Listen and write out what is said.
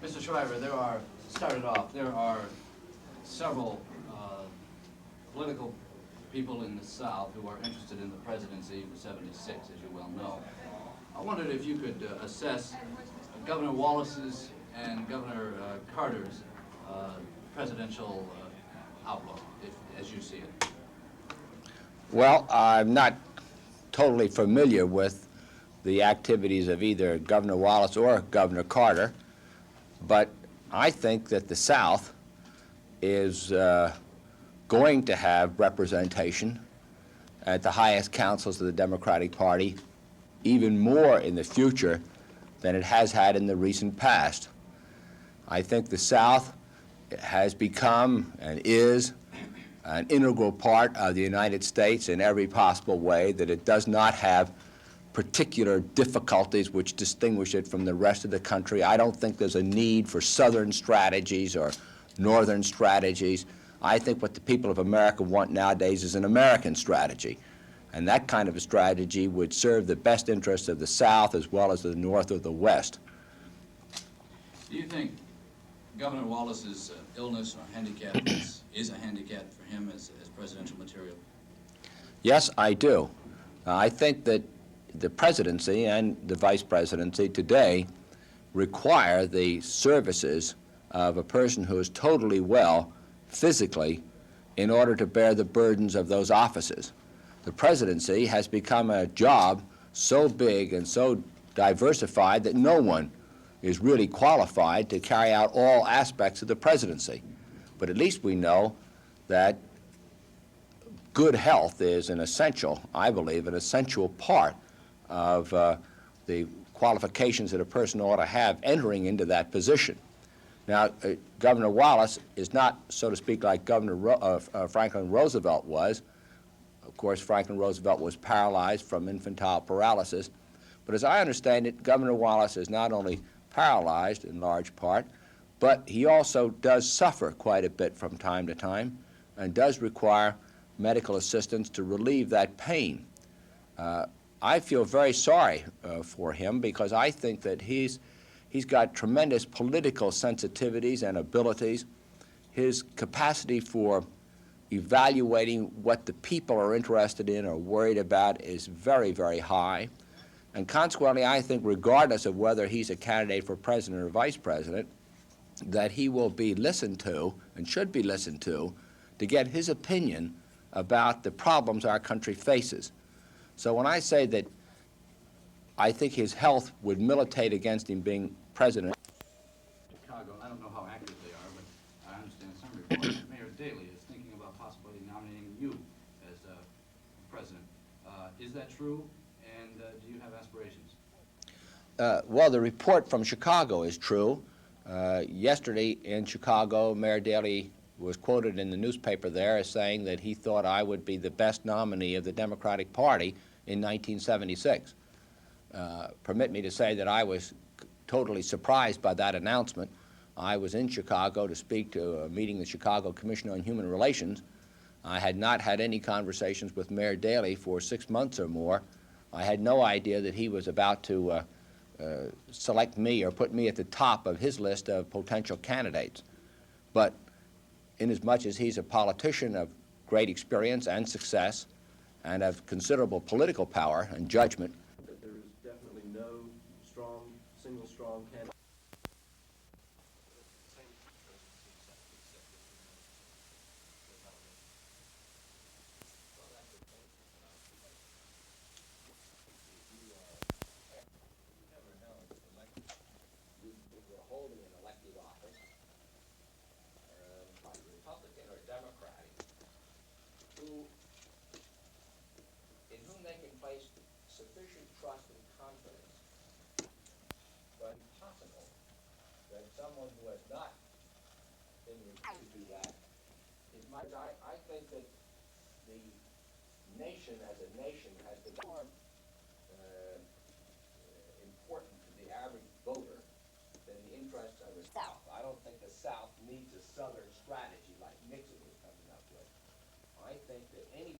Mr. Shriver, there are several political people in the South who are interested in the presidency for '76, as you well know. I wondered if you could assess Governor Wallace's and Governor Carter's presidential outlook, as you see it. Well, I'm not totally familiar with the activities of either Governor Wallace or Governor Carter, but I think that the South is going to have representation at the highest councils of the Democratic Party even more in the future than it has had in the recent past. I think the South has become and is an integral part of the United States in every possible way, that it does not have particular difficulties which distinguish it from the rest of the country. I don't think there's a need for Southern strategies or Northern strategies. I think what the people of America want nowadays is an American strategy. And that kind of a strategy would serve the best interests of the South as well as the North or the West. Do you think Governor Wallace's illness or handicap is a handicap for him as presidential material? Yes, I do. I think that the presidency and the vice presidency today require the services of a person who is totally well physically in order to bear the burdens of those offices. The presidency has become a job so big and so diversified that no one is really qualified to carry out all aspects of the presidency. But at least we know that good health is an essential, I believe, an essential part of the qualifications that a person ought to have entering into that position. Now, Governor Wallace is not, so to speak, like Franklin Roosevelt was. Of course, Franklin Roosevelt was paralyzed from infantile paralysis. But as I understand it, Governor Wallace is not only paralyzed in large part, but he also does suffer quite a bit from time to time and does require medical assistance to relieve that pain. I feel very sorry for him because I think that he's got tremendous political sensitivities and abilities. His capacity for evaluating what the people are interested in or worried about is very, very high. And consequently, I think regardless of whether he's a candidate for president or vice president, that he will be listened to and should be listened to get his opinion about the problems our country faces. So when I say that I think his health would militate against him being president. Chicago, I don't know how accurate they are, but I understand some reports. Mayor Daley is thinking about possibly nominating you as president. Is that true? And do you have aspirations? Well, the report from Chicago is true. Yesterday in Chicago, Mayor Daley was quoted in the newspaper there as saying that he thought I would be the best nominee of the Democratic Party in 1976. Permit me to say that I was totally surprised by that announcement. I was in Chicago to speak to a meeting of the Chicago Commission on Human Relations. I had not had any conversations with Mayor Daley for 6 months or more. I had no idea that he was about to select me or put me at the top of his list of potential candidates. But inasmuch as he's a politician of great experience and success and of considerable political power and judgment, there is definitely no single strong candidate. in whom they can place sufficient trust and confidence. But it's possible that someone who has not been required to do that, I think that the nation as a nation has become important to the average voter than the interests of the South. I don't think the South needs a Southern strategy like Nixon was coming up with. I think that any